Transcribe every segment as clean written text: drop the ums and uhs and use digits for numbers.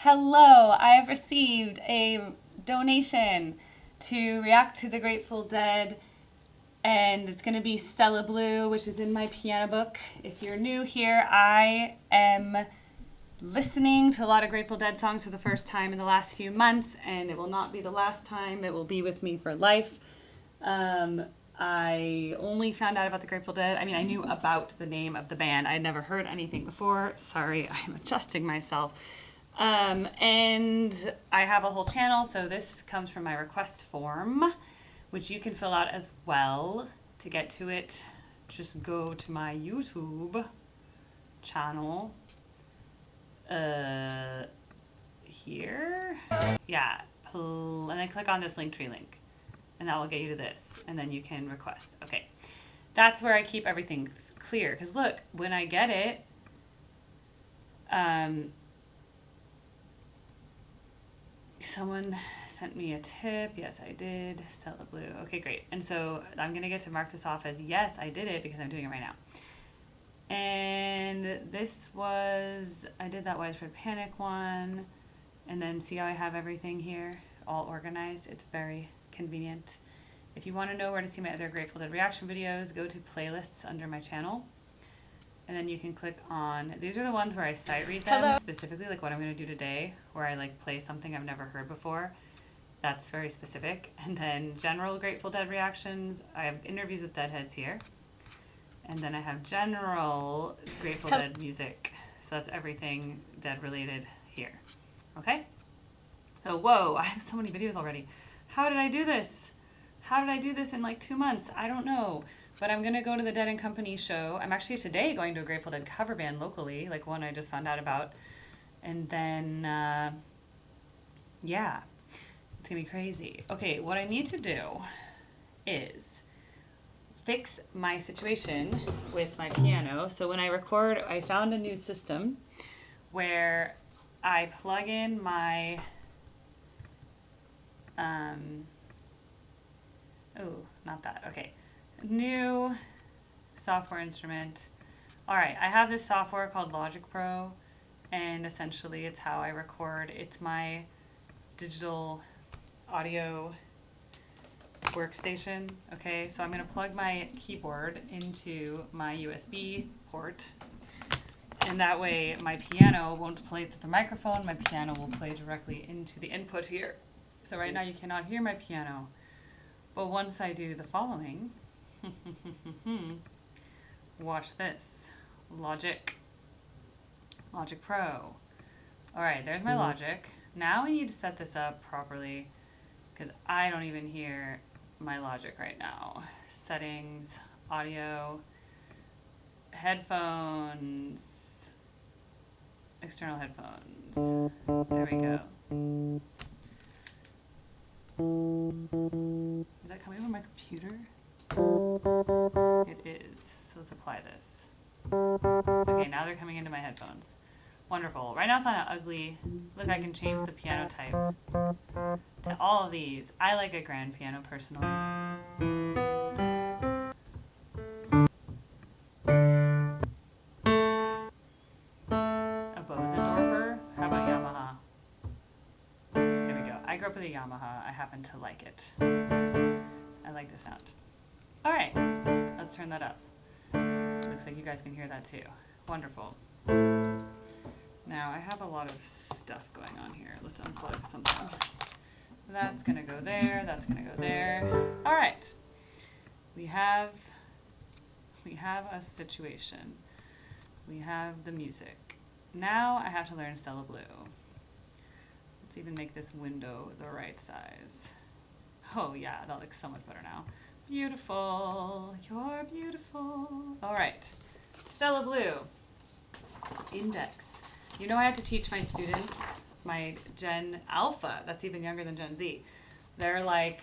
Hello, I have received a donation to react to the Grateful Dead, and it's going to be Stella Blue, which is in my piano book. If you're new here, I am listening to a lot of Grateful Dead songs for the first time in the last few months, and it will not be the last time. It will be with me for life. I only found out about the Grateful Dead. I knew about the name of the band. I had never heard anything before. Sorry, I'm adjusting myself. And I have a whole channel, so this comes from my request form, which you can fill out as well. To get to it, just go to my YouTube channel. Here. Yeah, and then click on this Linktree link. And that will get you to this, and then you can request. Okay, that's where I keep everything clear. Because look, when I get it, someone sent me a tip. Yes, I did. Stella Blue. Okay, great. And so I'm going to get to mark this off as yes, I did it because I'm doing it right now. And this was, I did that Widespread Panic one. And then see how I have everything here all organized? It's very convenient. If you want to know where to see my other Grateful Dead reaction videos, go to playlists under my channel. And then you can click on, these are the ones where I sight read them. Hello. Specifically, like what I'm going to do today, where I like play something I've never heard before. That's very specific. And then general Grateful Dead reactions. I have interviews with Deadheads here. And then I have general Grateful Dead music. So that's everything Dead related here. Okay? So, whoa, I have so many videos already. How did I do this? How did I do this in like 2 months? I don't know. But I'm going to go to the Dead and Company show. I'm actually today going to a Grateful Dead cover band locally, like one I just found out about. And then, yeah, it's going to be crazy. Okay, what I need to do is fix my situation with my piano. So when I record, I found a new system where I plug in my, not that, okay. New software instrument. All right, I have this software called Logic Pro, and essentially it's how I record. It's my digital audio workstation. Okay, so I'm gonna plug my keyboard into my USB port, and that way my piano won't play through the microphone. My piano will play directly into the input here. So right now you cannot hear my piano, but once I do the following, watch this. Logic Pro. All right, there's my Logic. Now we need to set this up properly because I don't even hear my Logic right now. Settings, audio, headphones, external headphones. There we go. Is that coming from my computer? It is. So let's apply this. Okay, now they're coming into my headphones. Wonderful. Right now it's not ugly. Look, I can change the piano type to all of these. I like a grand piano personally. A Bosendorfer? How about Yamaha? There we go. I grew up with a Yamaha. I happen to like it. I like the sound. All right, let's turn that up. Looks like you guys can hear that too. Wonderful. Now I have a lot of stuff going on here. Let's unplug something. That's gonna go there, that's gonna go there. All right, we have a situation. We have the music. Now I have to learn Stella Blue. Let's even make this window the right size. Oh yeah, that looks so much better now. Beautiful, you're beautiful. All right, Stella Blue, index. You know I have to teach my students, my Gen Alpha, that's even younger than Gen Z. They're like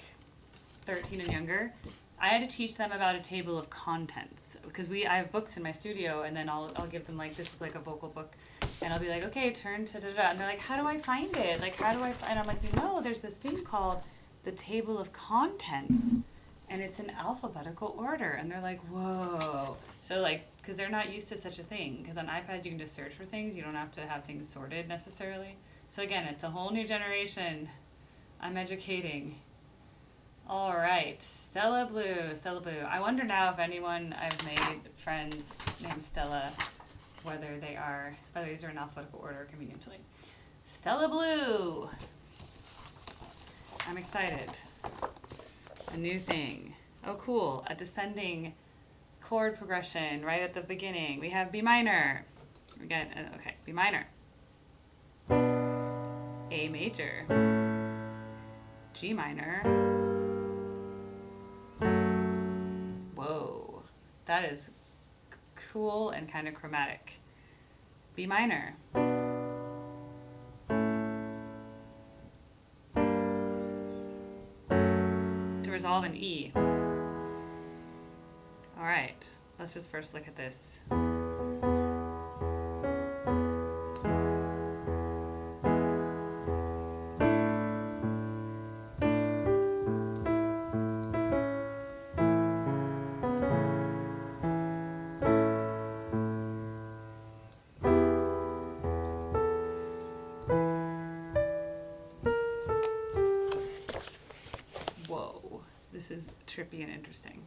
13 and younger. I had to teach them about a table of contents because I have books in my studio, and then I'll give them like, this is like a vocal book, and I'll be like, okay, turn to da-da-da, and they're like, how do I find it? Like, how do I find, and I'm like, no, there's this thing called the table of contents, and it's in alphabetical order, and they're like, whoa. So like, because they're not used to such a thing, because on iPad you can just search for things, you don't have to have things sorted necessarily. So again, it's a whole new generation. I'm educating. All right, Stella Blue, Stella Blue. I wonder now if anyone I've made friends named Stella, whether these are in alphabetical order conveniently. Stella Blue. I'm excited. A new thing. Oh, cool. A descending chord progression right at the beginning. We have B minor. We got, okay, B minor. A major. G minor. Whoa. That is cool and kind of chromatic. B minor. To resolve an E. All right, let's just first look at this. Whoa, this is trippy and interesting.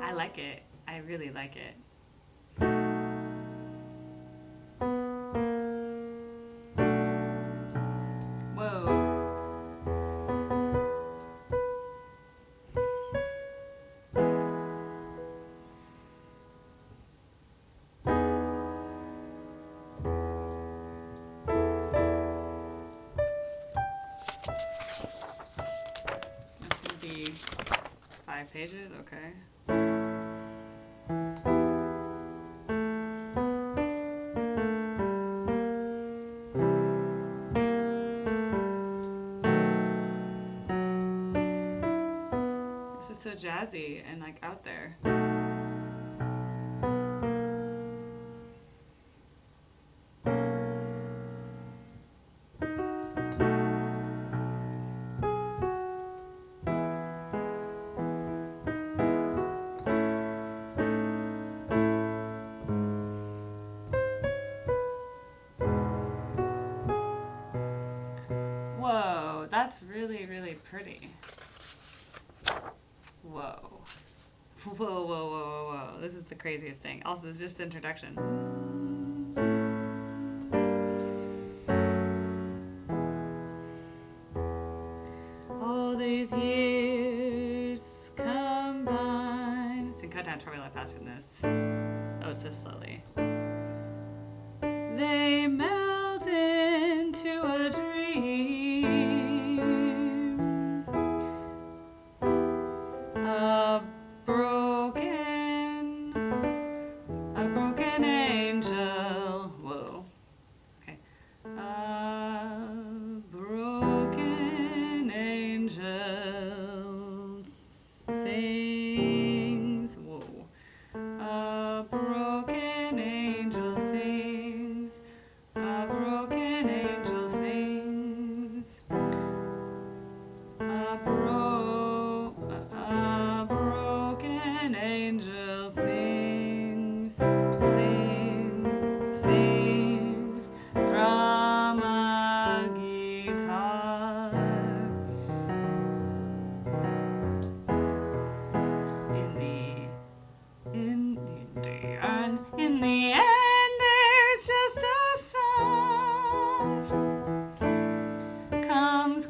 I like it. I really like it. Whoa. That's gonna be 5 pages, okay. This is so jazzy and like out there. Whoa, that's really, really pretty. Whoa. Whoa, whoa, whoa, whoa, whoa. This is the craziest thing. Also, this is just the introduction. All these years combined. It's in cut down, it's probably a lot faster than this. Oh, it's so slowly. They melt into a dream. A broken angel. Whoa. Okay. A broken angel sings. Whoa. A broken angel sings. A broken angel sings. A broken angel sings, sings, sings from a guitar. In the end, there's just a song. Comes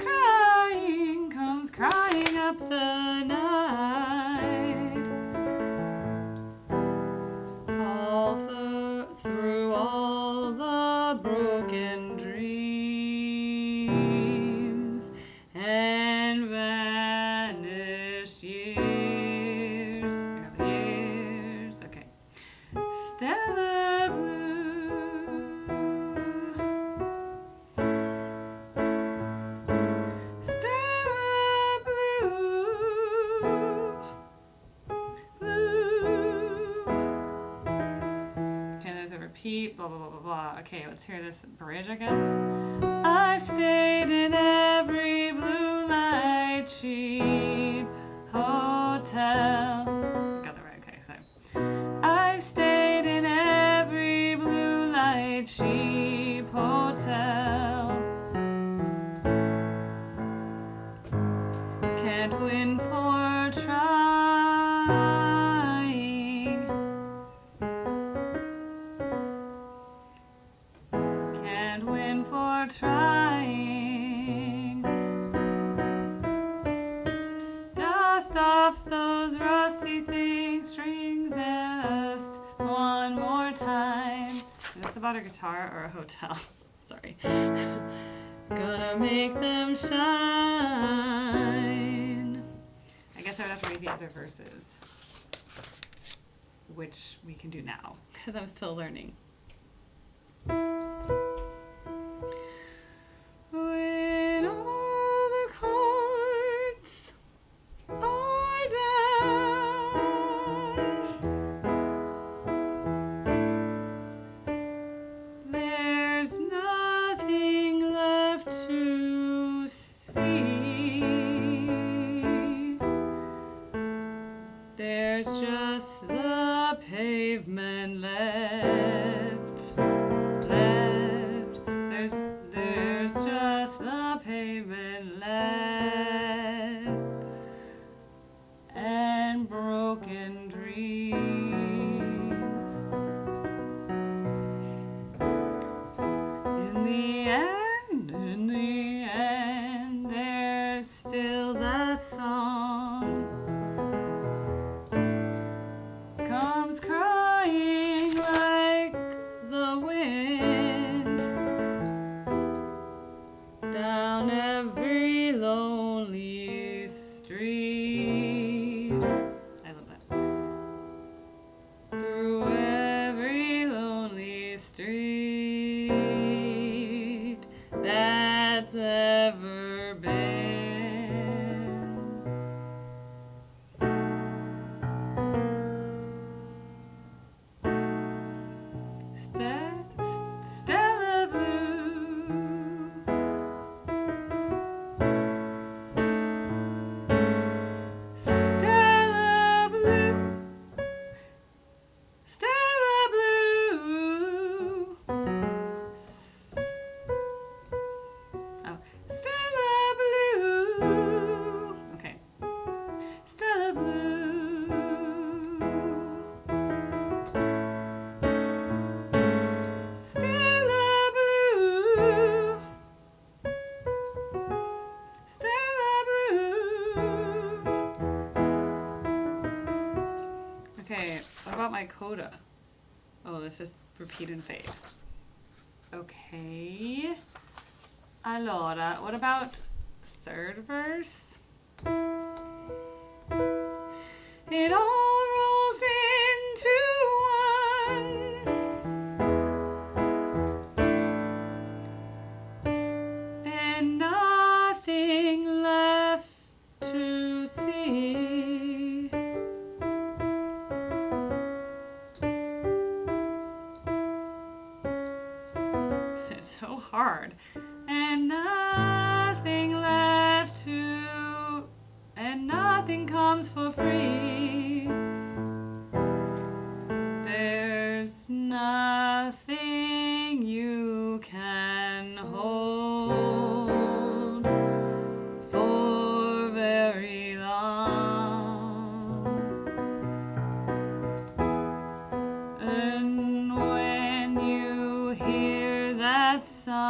crying up the night. All through all the broken dreams and vanished years. Years. Okay. Stella Blue. Stella Blue. Blue. Okay, there's a repeat, blah, blah, blah, blah, blah. Okay, let's hear this bridge, I guess. I've stayed in every blue light. cheap hotel. Got that right, okay, so I've stayed in every blue light cheap hotel. Can't win for trying. Can't win for trying. Dust off those rusty things, strings just one more time. Is this about a guitar or a hotel? Sorry. Gonna make them shine. I guess I would have to read the other verses, which we can do now because I'm still learning. When all the cards are down, there's nothing left to see. There's just the pavement left. There's just the pavement left and broken dreams. In the end, there's still that song comes crying like the wind down every lonely street. I love that. Through every lonely street that's ever been. Stella Blue. Stella Blue. Stella Blue. Oh, Stella Blue. Okay. Stella Blue. Stella Blue. Stella Blue. Okay, what about my coda? Oh, let's just repeat and fade. Okay. Allora, what about third verse? It all rolls into one. And nothing left to see. It's so hard. And nothing comes for free. There's nothing you can hold for very long. And when you hear that song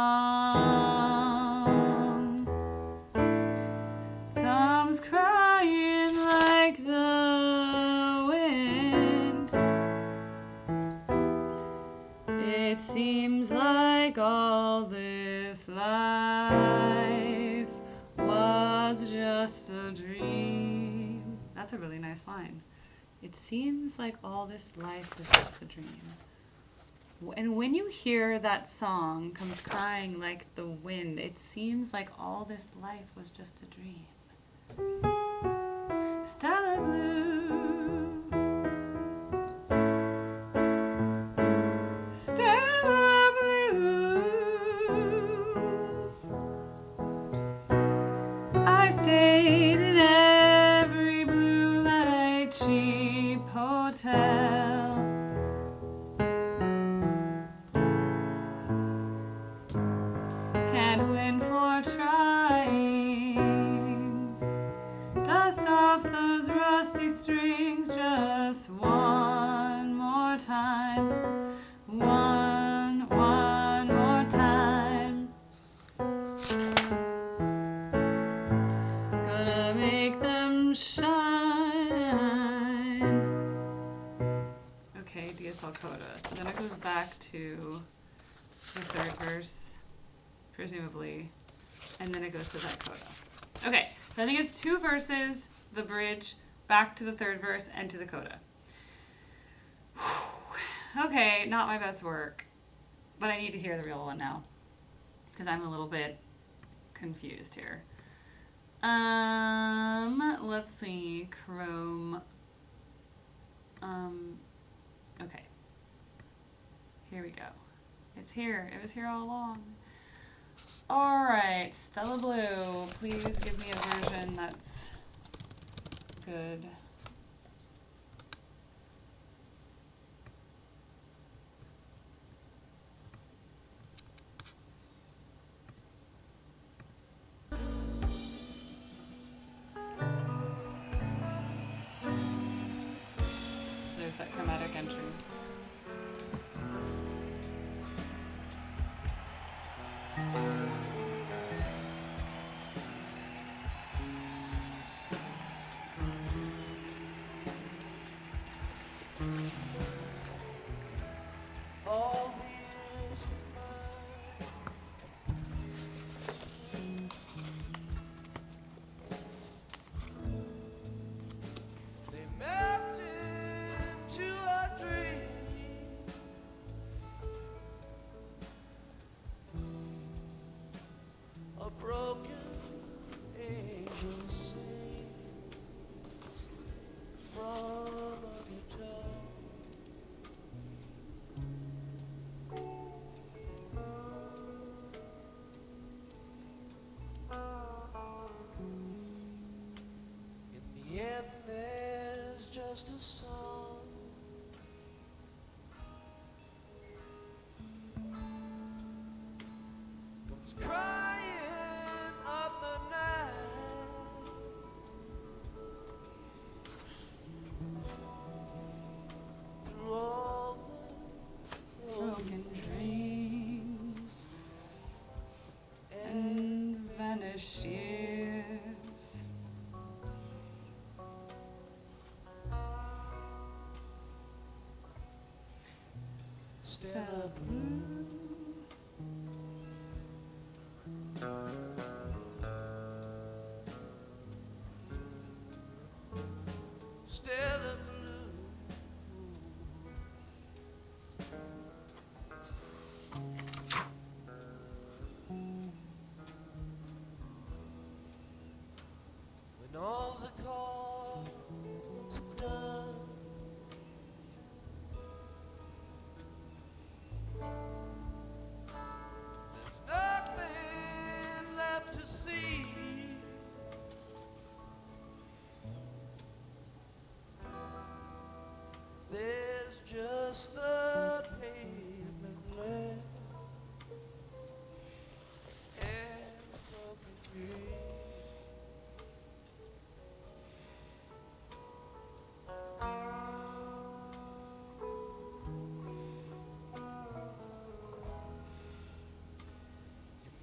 comes crying like the wind, it seems like all this life was just a dream. That's a really nice line. It seems like all this life was just a dream. And when you hear that song comes crying like the wind, it seems like all this life was just a dream. Stella Blue. Stella Blue. I've stayed strings just one more time. One more time. Gonna make them shine. Okay, DSL coda. So then it goes back to the third verse, presumably, and then it goes to that coda. Okay, so I think it's 2 verses, the bridge, back to the third verse, and to the coda. Okay, not my best work, but I need to hear the real one now, because I'm a little bit confused here. Let's see, Chrome. Okay. Here we go. It's here. It was here all along. All right, Stella Blue, please give me a version that's good. There's that chromatic entry. Just a song comes crying up the night. Through all the broken dreams and vanished years. Stella Blue. Stella Blue. When all the calls are done, nothing left to see. There's just the pavement left and a broken dream.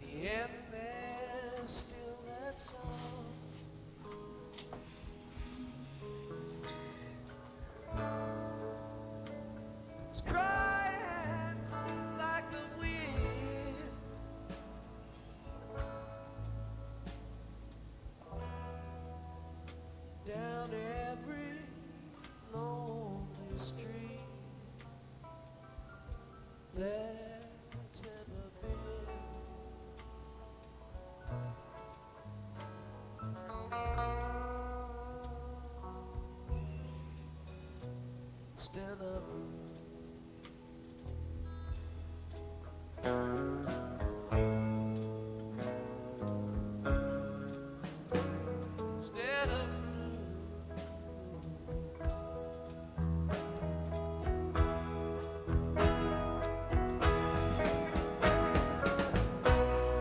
In the end, there's still that song. It's crying like the wind. Down every lonely street that's ever been. Stella Blue. Stella Blue.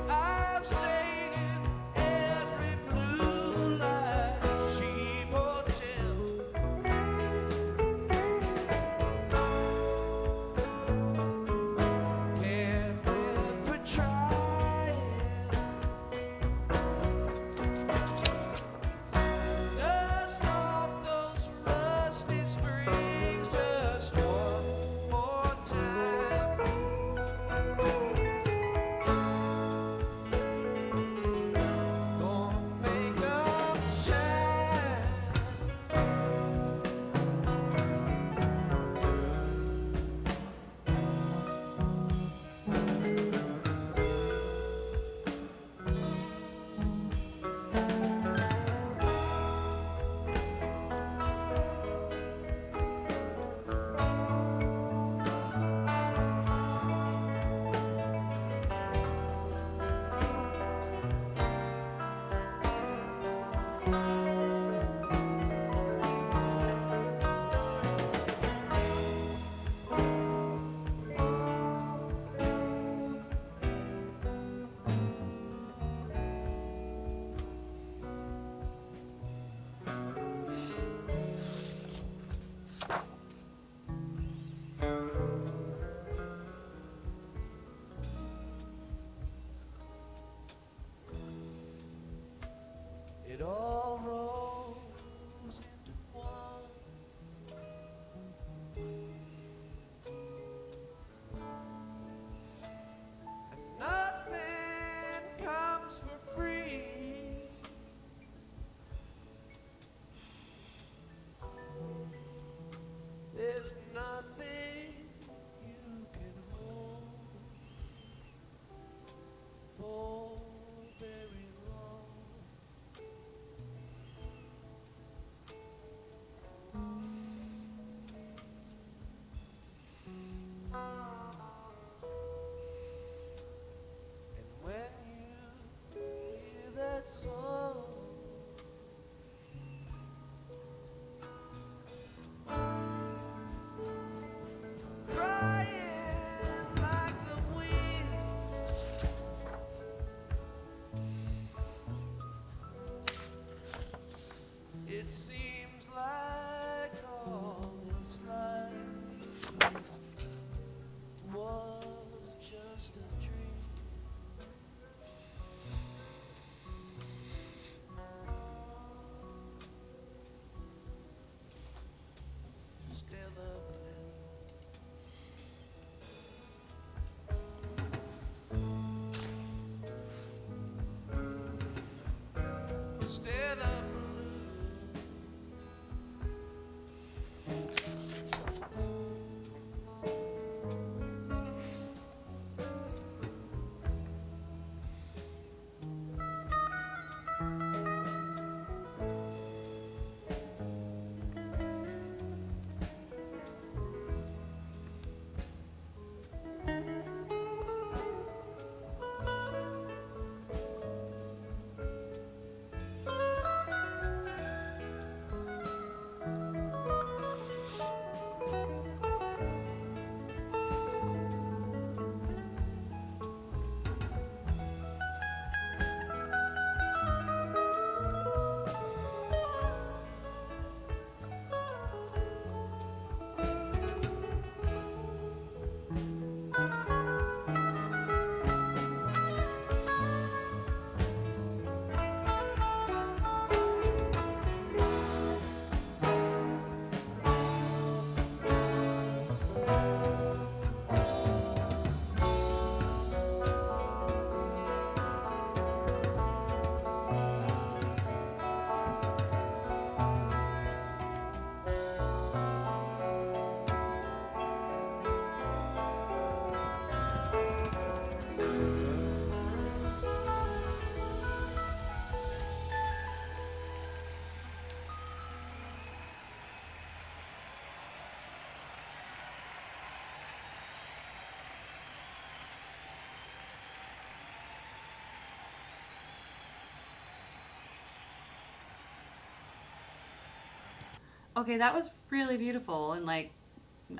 I've stayed in every blue light she portends. It seems like all this life was just a dream. Stella blue. Stella blue. Okay, that was really beautiful and like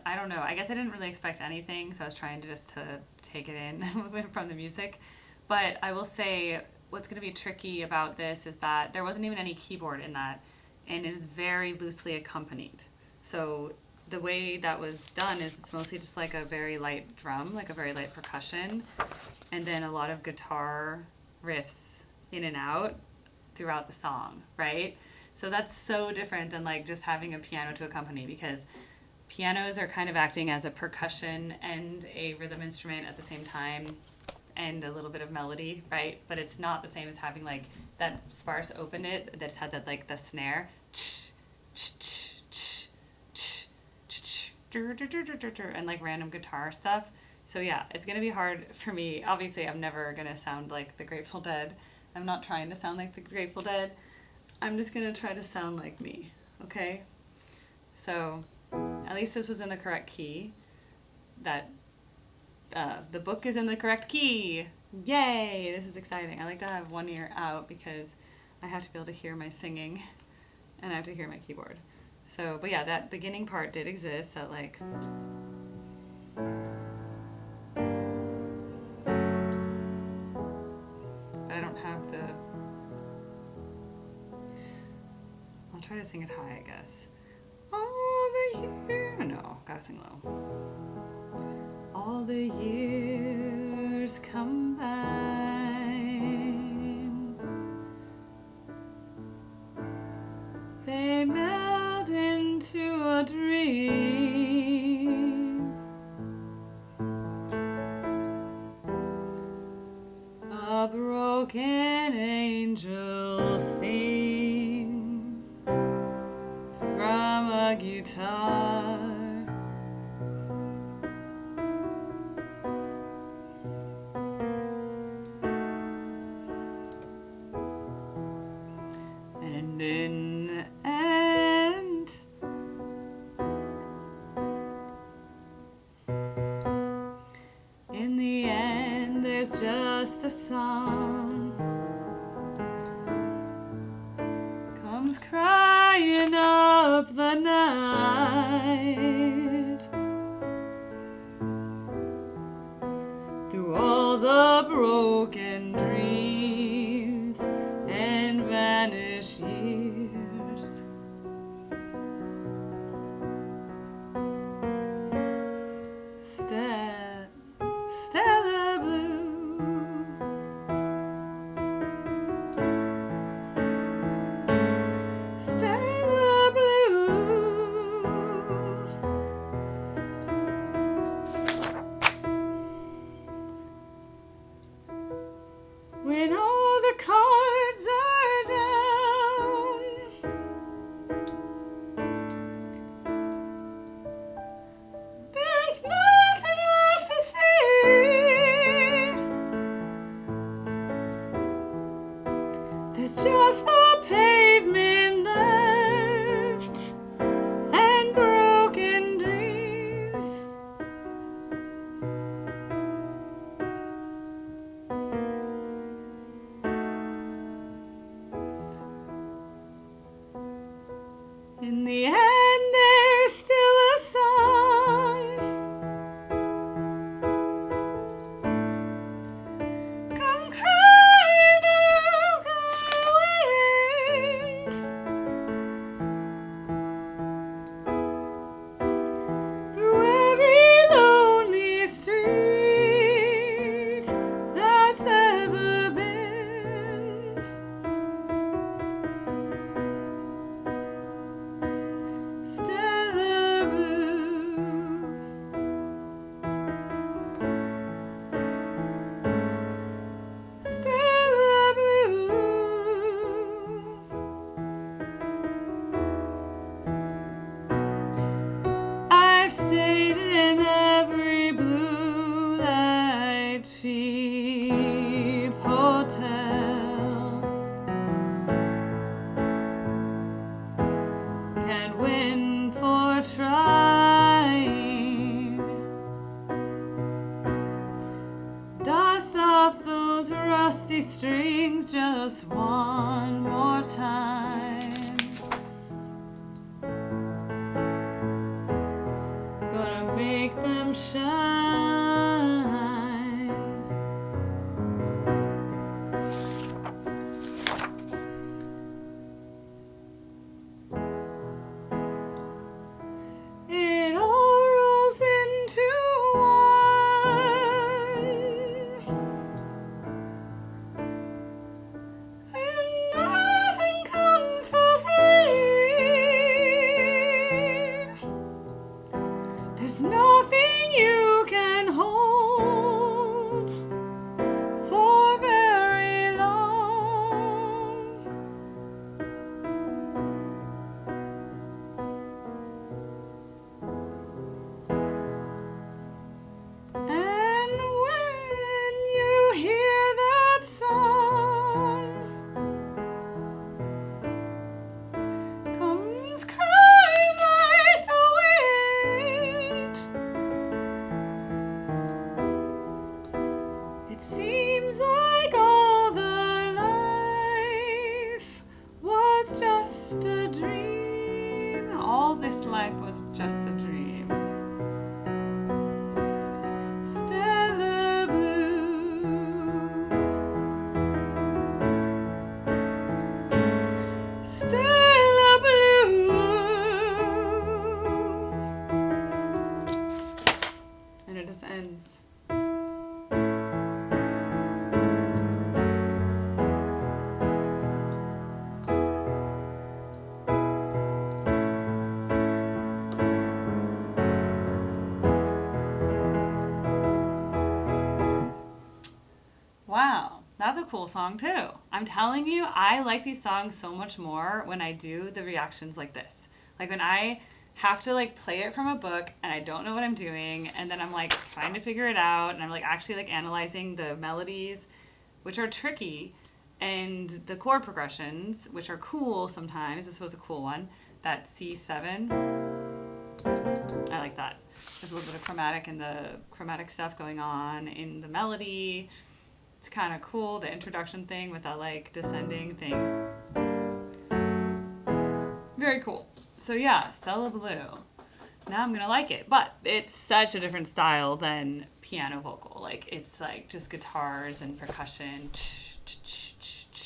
I don't know. I guess I didn't really expect anything, so I was trying to just to take it in from the music. But I will say what's going to be tricky about this is that there wasn't even any keyboard in that and it is very loosely accompanied. So the way that was done is it's mostly just like a very light drum, like a very light percussion, and then a lot of guitar riffs in and out throughout the song, right? So that's so different than like just having a piano to accompany because pianos are kind of acting as a percussion and a rhythm instrument at the same time and a little bit of melody, right? But it's not the same as having like that sparse open it that's had that like the snare and like random guitar stuff. So yeah, it's gonna be hard for me. Obviously, I'm never gonna sound like the Grateful Dead. I'm not trying to sound like the Grateful Dead. I'm just gonna try to sound like me, okay? So at least this was in the correct key. That the book is in the correct key. Yay! This is exciting. I like to have one ear out because I have to be able to hear my singing and I have to hear my keyboard. So, but yeah, that beginning part did exist. That like. But I don't have the. I'll try to sing it high, I guess. All the years. No, gotta sing low. All the years combine, they melt into a dream. A broken angel sings from a guitar. And in the end, there's just a song comes crying up the night through all the broken dreams and vanished years. In the end, there's still a song. Come cry now, wind. Through every lonely street that's ever been. Stella blue. Stella blue. I've stayed in every blue light cheap hotel. Can't win for trying. Dust off those rusty strings just one more time. Gonna make them shine. It all rolls into one, and nothing comes for free. There's nothing you can hold for very long. And when you hear that song, comes crying like the wind. It seems like all the life was just a dream. All this life was just a dream. Stella blue. Stella blue. And it just ends. Wow, that's a cool song too. I'm telling you, I like these songs so much more when I do the reactions like this. Like when I have to like play it from a book and I don't know what I'm doing, and then I'm like trying to figure it out, and I'm like actually like analyzing the melodies, which are tricky, and the chord progressions, which are cool sometimes. This was a cool one. That C7. I like that. There's a little bit of chromatic and the chromatic stuff going on in the melody. It's kind of cool, the introduction thing with that like descending thing. Very cool. So yeah, Stella Blue. Now I'm gonna like it, but it's such a different style than piano vocal. Like it's like just guitars and percussion,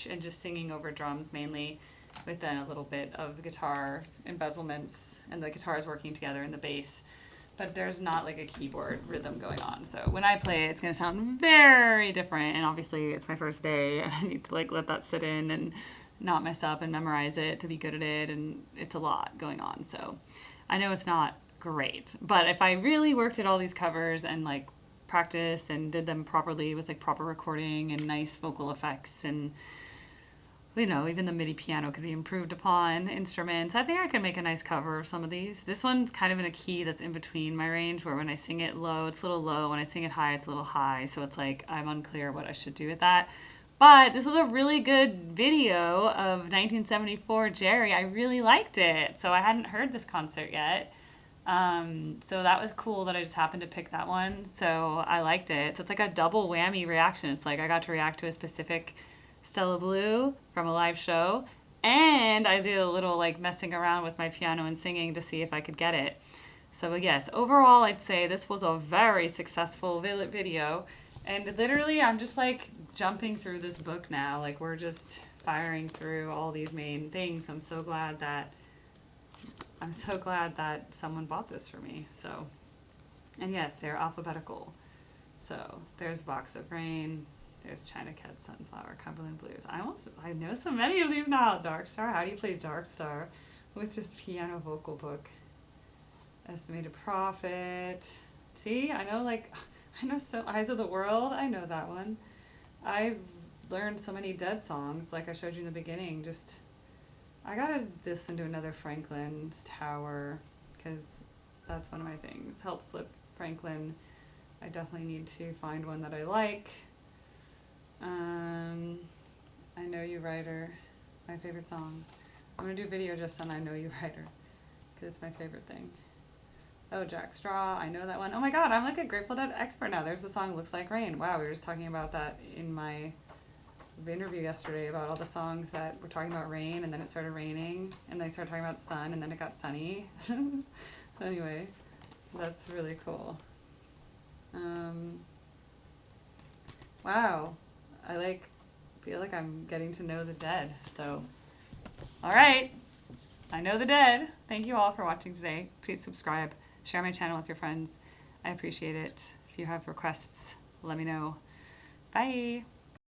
and just singing over drums mainly, with then a little bit of guitar embezzlements and the guitars working together in the bass. But there's not like a keyboard rhythm going on. So when I play it, it's gonna sound very different. And obviously it's my first day and I need to like let that sit in and not mess up and memorize it to be good at it. And it's a lot going on. So I know it's not great, but if I really worked at all these covers and like practiced and did them properly with like proper recording and nice vocal effects, and you know, even the MIDI piano could be improved upon instruments, I think I could make a nice cover of some of these. This one's kind of in a key that's in between my range, where when I sing it low, it's a little low. When I sing it high, it's a little high. So it's like I'm unclear what I should do with that. But this was a really good video of 1974 Jerry. I really liked it. So I hadn't heard this concert yet. So that was cool that I just happened to pick that one. So I liked it. So it's like a double whammy reaction. It's like I got to react to a specific Stella Blue from a live show, And I did a little like messing around with my piano and singing to see if I could get it. So yes, overall I'd say this was a very successful video. And literally I'm just like jumping through this book now. Like we're just firing through all these main things. I'm so glad that someone bought this for me. So, and yes, they're alphabetical. So there's Box of Rain, there's China Cat, Sunflower, Cumberland Blues. I know so many of these now. Dark Star, how do you play Dark Star with just piano vocal book? Estimated Profit. See, I know so Eyes of the World. I know that one. I've learned so many Dead songs, like I showed you in the beginning. Just I gotta listen to another Franklin's Tower because that's one of my things. Help Slip Franklin. I definitely need to find one that I like. I Know You Writer, my favorite song. I'm gonna do a video just on I Know You Writer because it's my favorite thing. Oh, Jack Straw, I know that one. Oh my god, I'm like a Grateful Dead expert now. There's the song Looks Like Rain. Wow, we were just talking about that in my interview yesterday about all the songs that were talking about rain, and then it started raining, and they started talking about sun, and then it got sunny. Anyway, that's really cool. Wow, I feel like I'm getting to know the Dead. So, all right, I know the Dead. Thank you all for watching today. Please subscribe, share my channel with your friends. I appreciate it. If you have requests, let me know. Bye.